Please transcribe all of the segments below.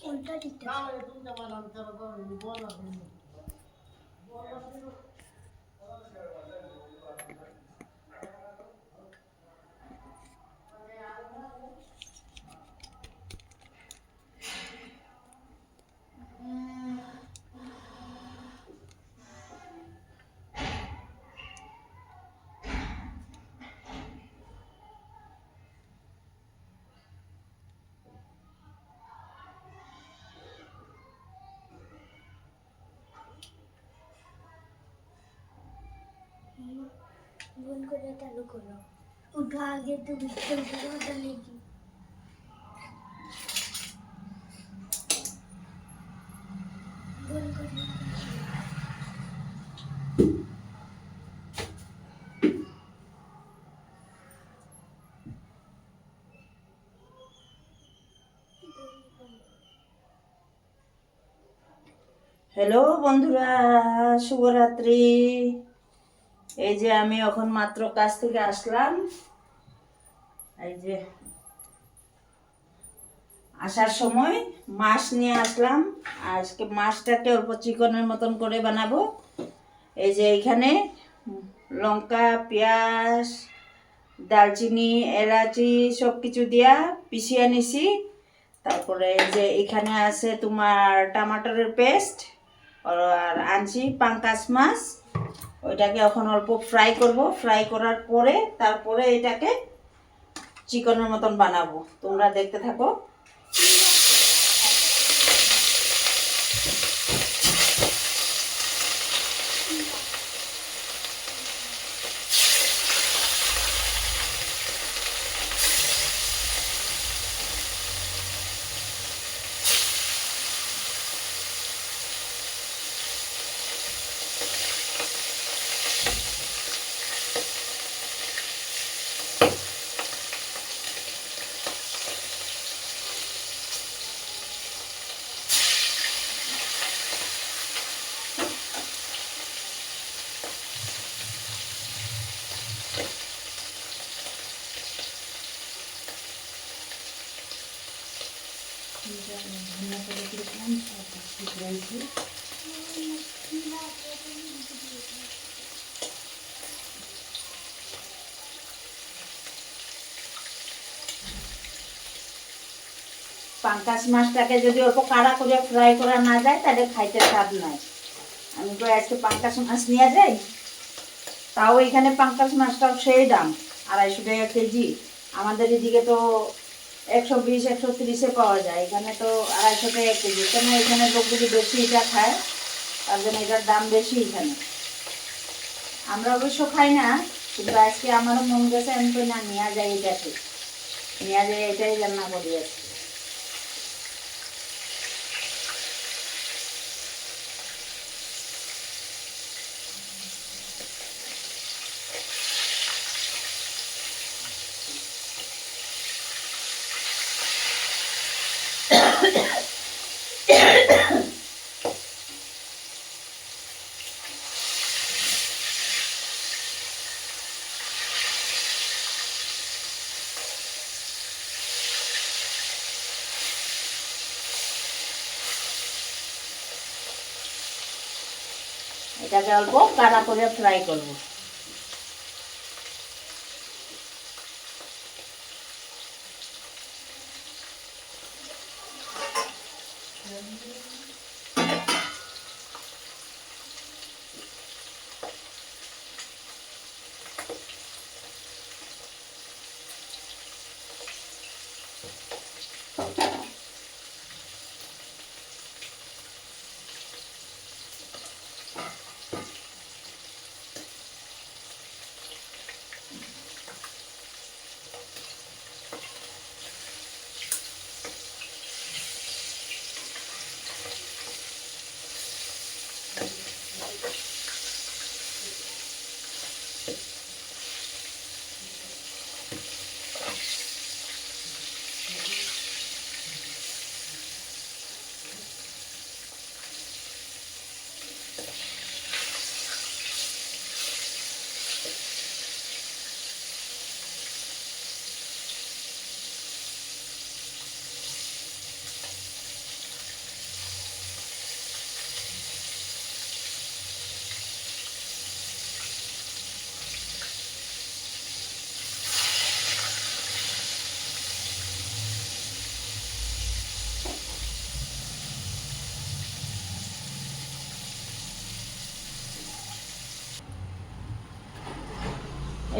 उल्टा टिकता बंद করে চালু করো উঠা আগে তো বিস্তার উঠা ডালেगी बंद कर হ্যালো বন্ধুরা, শুভরাত্রি। এই যে আমি এখন মাত্র কাজ থেকে আসলাম। এই যে আসার সময় মাছ নিয়ে আসলাম। আজকে মাছটাকে অল্প চিকনের মতন করে বানাবো। এই যে এইখানে লঙ্কা, পেঁয়াজ, দারচিনি, এলাচি সব কিছু দিয়া পিষিয়ে নিছি। তারপরে এই যে এখানে আছে তোমার টমাটোরের পেস্ট, আর আনছি পাঙ্কাশ মাছ। ওইটাকে এখন অল্প ফ্রাই করব। ফ্রাই করার পরে তারপরে এটাকে চিকনের মতন বানাবো। তোমরা দেখতে থাকো। পাঙ্কাশ মাছটাকে যদি অল্প কাড়া করে ফ্রাই করা না যায় তাহলে খাইতে স্বাদ নাই। আমি তো আজকে পাঙ্কাশ মাছ নিয়ে যাই, তাও এখানে পাঙ্কাশ মাছটাও সেই দাম 250 টাকা কেজি। আমাদের এদিকে তো 120, 130-এ পাওয়া যায়, এখানে তো 250 টাকা কেজি। কেন এখানে লোকগুলি বেশি এটা খায়, তার জন্য এটার দাম বেশি এখানে। আমরা অবশ্য খাই না, কিন্তু আজকে আমারও মন গেছে, আমি তো না নেওয়া যায়, এটাকে নেওয়া যায়, এটাই রান্না করি আজকে। এটাকে অল্প কাড়া করে ফ্রাই করব।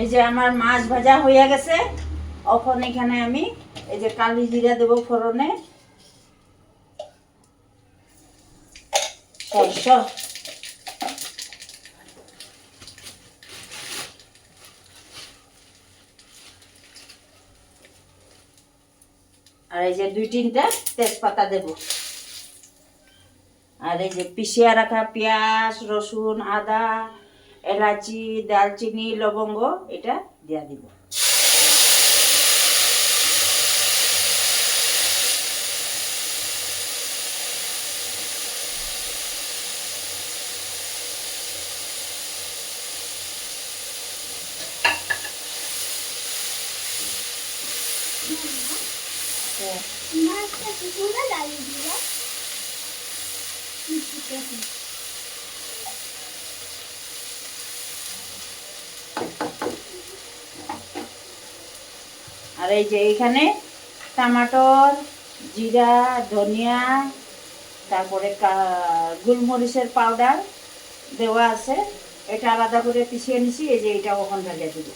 এই যে আমার মাছ ভাজা হয়ে গেছে, এখন এখানে আমি এই যে কালি জিরা দেবো ফোড়নে, সরষা, আর এই যে 2-3টা তেজপাতা দেব, আর এই যে পিষিয়ে রাখা পেঁয়াজ, রসুন, আদা, এলাচি, দালচিনি, লবঙ্গ এটা দিয়া দিব। মাছটা শুকনো ডালি দিবা। আর এই যে এখানে টমাটোর, জিরা, ধনিয়া, তারপরে গোলমরিচের পাউডার দেওয়া আছে, এটা আলাদা করে পিষিয়ে নিছি। এই যে এটা ওখান ঢালিয়ে দেবো।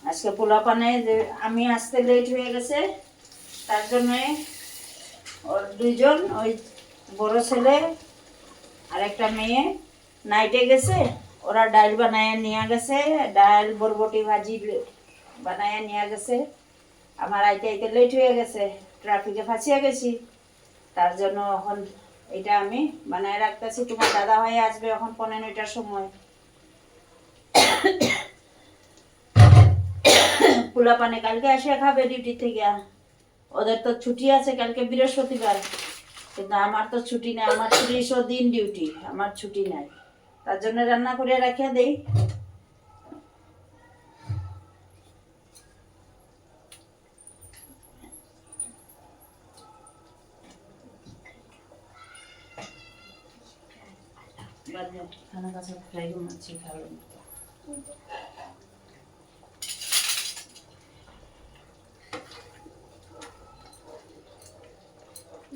আজকে পোলাপানে যে আমি আসতে লেট হয়ে গেছে, তার জন্য ওর 2জন, ওই বড় ছেলে আর একটা মেয়ে নাইটে গেছে, ওরা ডাল বানায় নিয়ে গেছে, ডাল বরবটি ভাজি বানায় নিয়ে গেছে। আমার আইতে আইতে লেট হয়ে গেছে, ট্রাফিকে ফাঁসিয়ে গেছি, তার জন্য এখন এটা আমি বানায় রাখতেছি। তোমার দাদা ভাই আসবে এখন 15টার সময়। পোলাপানে কালকে এসে খাবে ডিউটি থেকে, ওদের তো ছুটি আছে কালকে বৃহস্পতিবার, কিন্তু আমার তো ছুটি নেই, আমার 30 দিন ডিউটি, আমার ছুটি নাই, তার জন্য রান্না করে রেখে দেই। খানা কাছে ফ্রাই মাছি খাবে।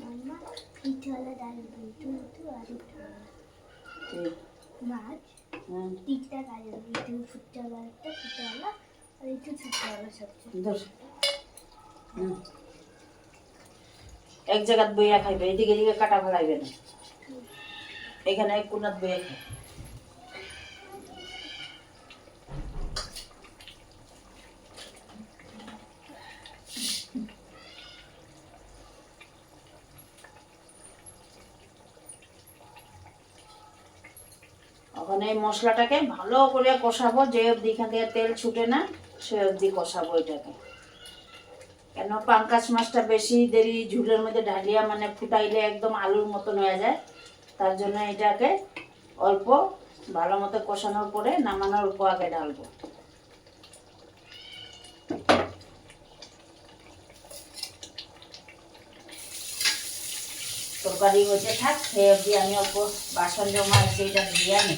মাম্মা পিঠওয়ালা ডাল বিটু আর মাছ, 3টা ডাল বিটু, ফুটওয়ালা একটা, পিঠওয়ালা আর একটু ছোটওয়ালা সবজি। এক জায়গাত বইয়া খাইবে, এদিকে এদিকে কাটা ফেলাইবে না, এখানে এক কোনাত বইয়া খাই। ওখানে এই মশলাটাকে ভালো করে কষাবো, যে অবধি এখান থেকে তেল ছুটে না সে অবধি কষাবো এটাকে। কেন পাঙ্কাশ মাছটা বেশি দেরি ঝুলের মধ্যে ঢালিয়া মানে ফুটাইলে একদম আলুর মতন হয়ে যায়, তার জন্য এটাকে অল্প ভালো মতো কষানোর পরে নামানোর অল্প আগে ঢালবো। তরকারি হতে থাক, খেয়ে অবধি আমি অল্প বাসন জমা আছে এটা দিয়ে আনি।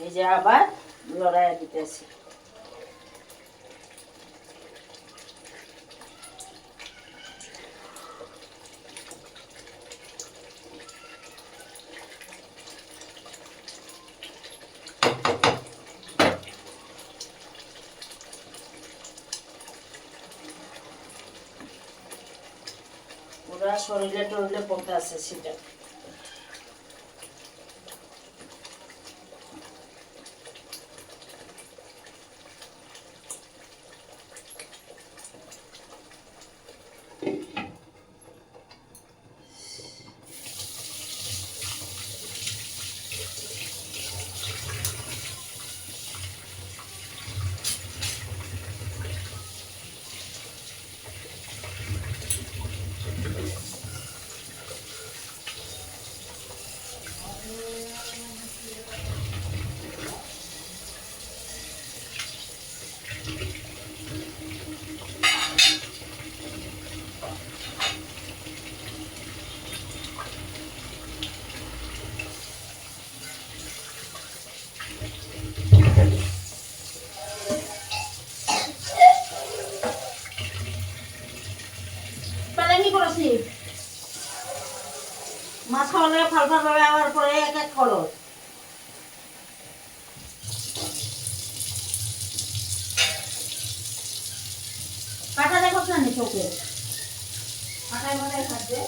এই যে আবার লড়াইয়া দিতেছি। ওরা শরীরে টরীরে পড়তে আছে সেটা। মাছ খাওয়ালে ফাল ফাল ভাবে আবার পরে এক এক করো। কাটা দেখো না নি চোখে কাটায় মাথায় থাকবে।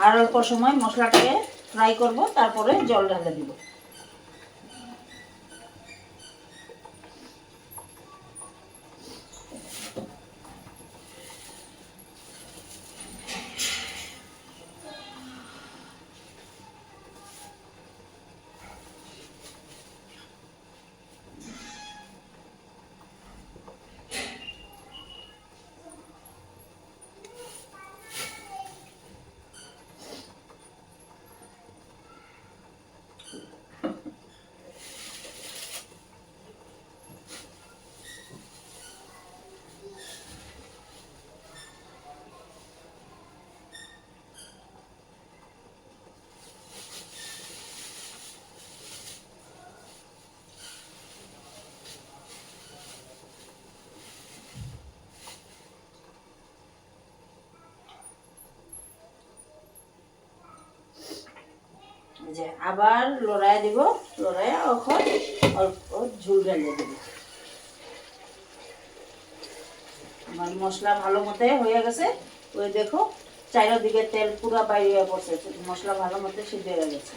আর অল্প সময় মশলাটাকে ফ্রাই করব, তারপরে জল ঢালে দিব। যে আবার লড়াই দিব, লড়াই এখন অল্প ঝুল ঢেলে দেব। আমার মশলা ভালো মতো হয়ে গেছে, ওই দেখো চারিদিকে তেল পুরো বাইরে হয়ে পড়ছে, মশলা ভালো মতো সিদ্ধ হয়ে গেছে।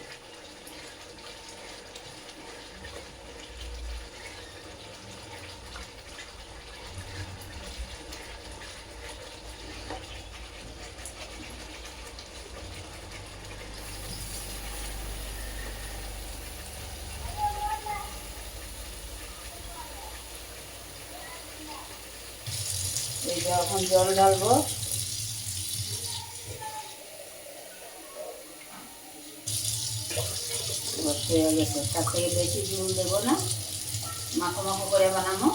এই যে এখন জল ঢালবো। হয়ে গেছে, তার থেকে বেশি ঝোল দেবো না, মাখো মাখো করে বানাবো।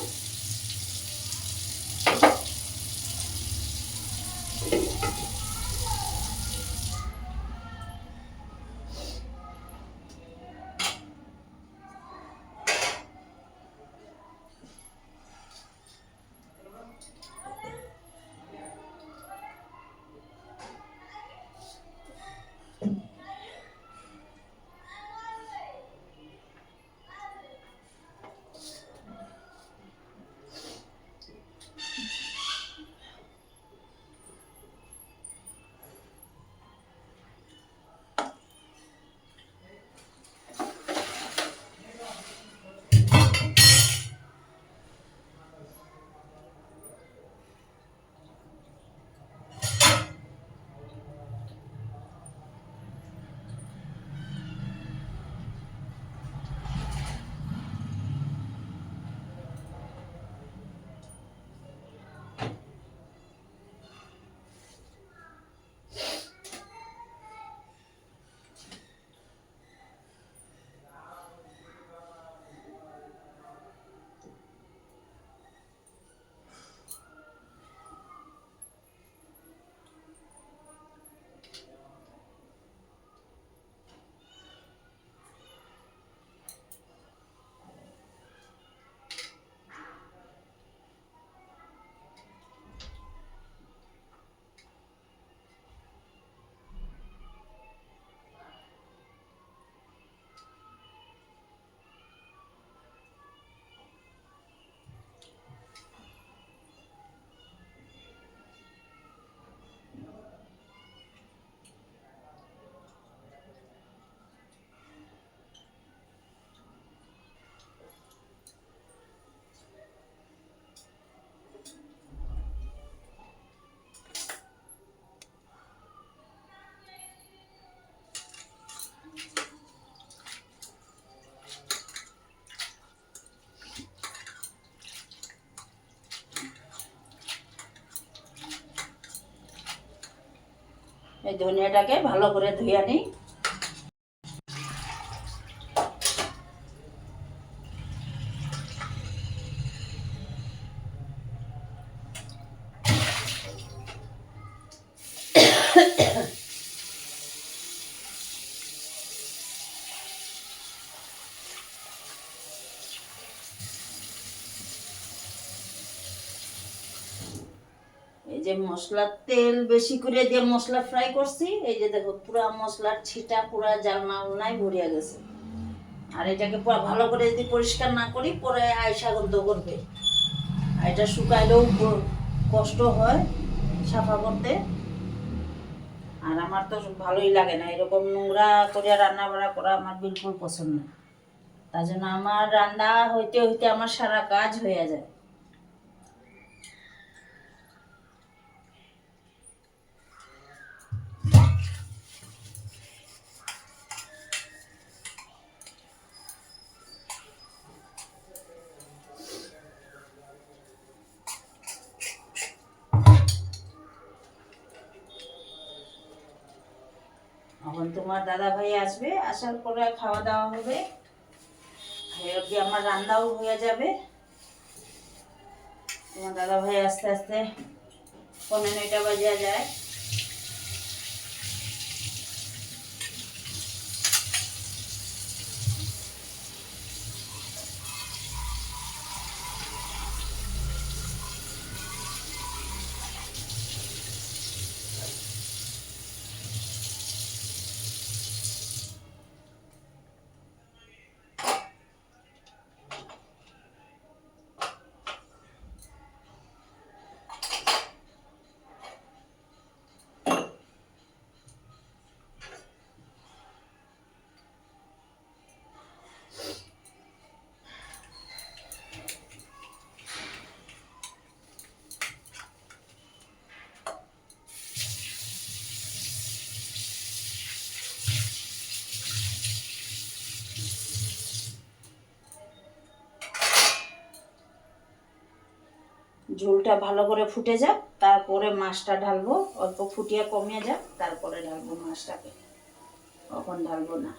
এই ধনিয়াটাকে ভালো করে ধুয়ে নিই। এই যে মশলার তেল বেশি করে দিয়ে মশলা ফ্রাই করছি, এই যে দেখো পুরা মশলার ছিটা পুরা জালনা উলনায় ভরিয়া গেছে। আর এটাকে পুরো ভালো করে যদি পরিষ্কার না করি পরে আয়সা গন্ধ করবে, আর এটা শুকাইলেও কষ্ট হয় সাফা করতে। আর আমার তো ভালোই লাগে না এরকম নোংরা করে রান্না বাড়া করা, আমার বিলকুল পছন্দ না। তার জন্য আমার রান্না হইতে হইতে আমার সারা কাজ হয়ে যায়। এখন তোমার দাদা ভাই আসবে, আসার পরে খাওয়া দাওয়া হবে, অবধি আমার রান্নাও হয়ে যাবে। তোমার দাদা ভাই আস্তে আস্তে 9:15 বাজে যায়। ঝোলটা ভালো করে ফুটে যাক, তারপরে মাছটা ঢালবো। অল্প ফুটিয়ে কমিয়ে যাক, তারপরে ঢালবো মাছটাকে, কখন ঢালবো না।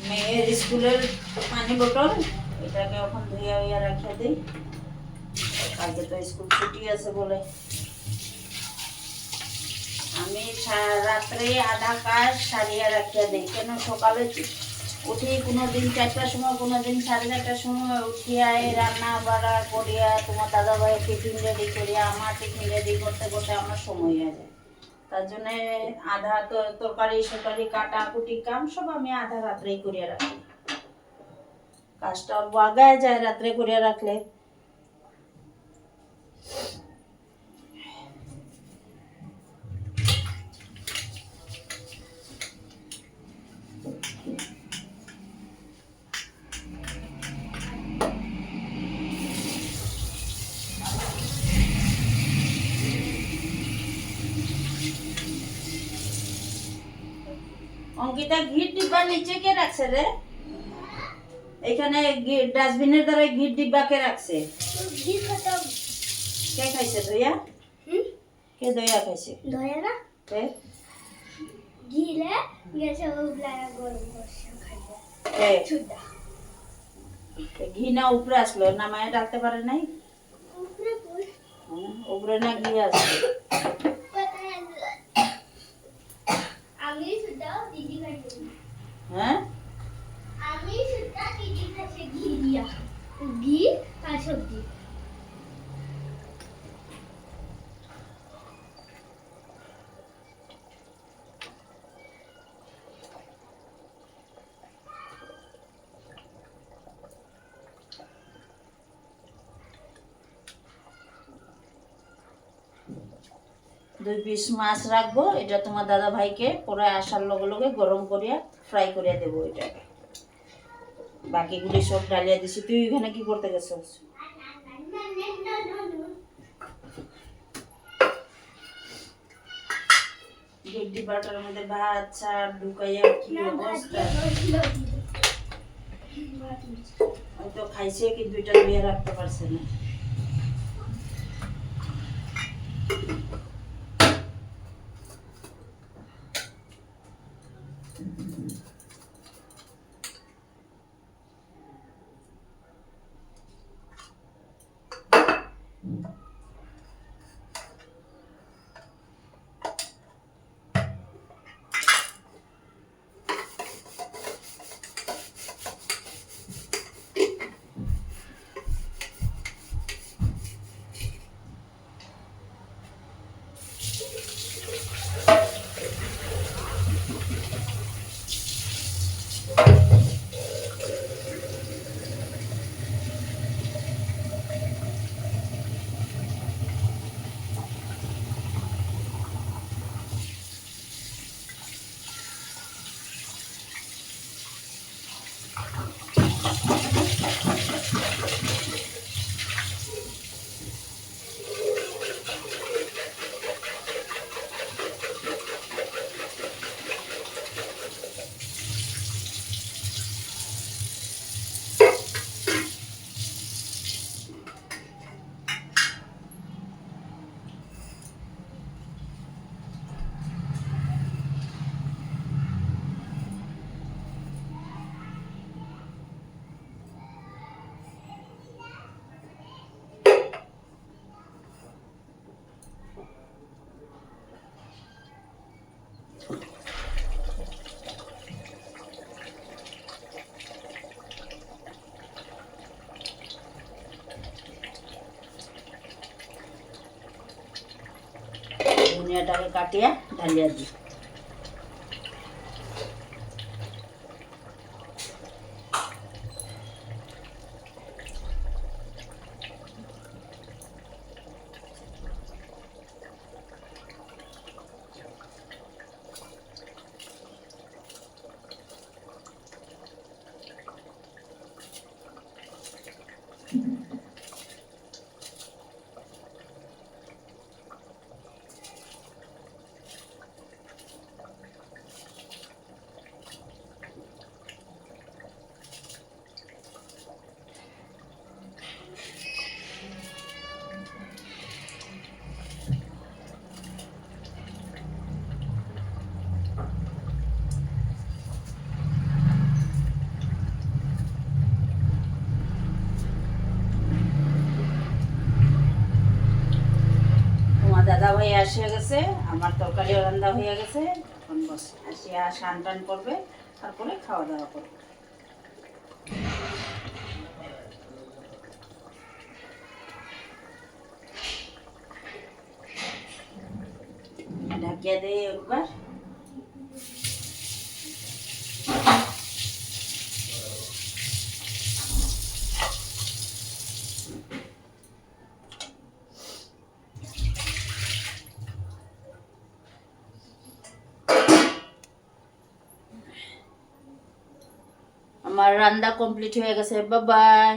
মেয়ের স্কুলের পানি বোতল, এটাকে এখন ধুইয়া হইয়া রাখিয়া দিই, কালকে তো স্কুল ছুটি আছে বলে। আমি রাত্রে আধা কাজ সারিয়া রাখিয়া দিই, কেন সকালে উঠি কোনোদিন 4টার সময়, কোনোদিন 4:30টার সময় উঠিয়া রান্না বাড়া করিয়া তোমার দাদা ভাইয়ের টিফিন রেডি করিয়া আমার টিফিন রেডি করতে করতে আমার সময় হয়ে যায়। তার জন্যে আধা তরকারি সরকারি কাটা কুটি কাম সব আমি আধা রাত্রেই করিয়া রাখি। কাজটা অল্প আগায় যায় রাত্রে করিয়া রাখলে। অঙ্কিতা, ঘির ডিব্বা নিচে কে রাখছে রে? এখানে ডাস্টবিনের দ্বারা ঘির ডিব্বা কে রাখছে? কে খাইছে? দইয়া? কে দইয়া খাইছে? দয়া না কে? ঘিরে গেছে ওগুলা গরম করছে খাইতে। কে? ছুদা ঘি না উপরে আসলো, নামায় ডালতে পারে নাই? উপরে কই? উপরে না ঘি আসলো? আমি সুদা দিদি খাইছে। হ্যাঁ, আমি সুদা দিদি খাইছে ঘি দিয়া, ঘি আর সবজি। দুই পিস মাছ রাখবো, এটা তোমার দাদা ভাইকে পরে আসার লগে লগে গরম করিয়া ফ্রাই করিয়া দেবো। এটাকে বাকিগুলি সব ডালিয়া দিছি। তুই এখানে কি করতে গেছিস? গেড্ডি বাটার মধ্যে ভাত চার ঢুকাইয়া কি অবস্থা। হয়তো খাইছে কিন্তু এটা ধুয়ে রাখতে পারছে না। ধনিয়াটাকে কাটিয়া ঢালিয়া দিই। হয়ে আসে গেছে, আমার তরকারিও রান্না হয়ে গেছে। এখন বস আসিয়া স্নান টান করবে, তারপরে খাওয়া দাওয়া করবে। ঢাকিয়ে দিয়ে একবার আমার রান্না কমপ্লিট হয়ে গেছে। Bye bye.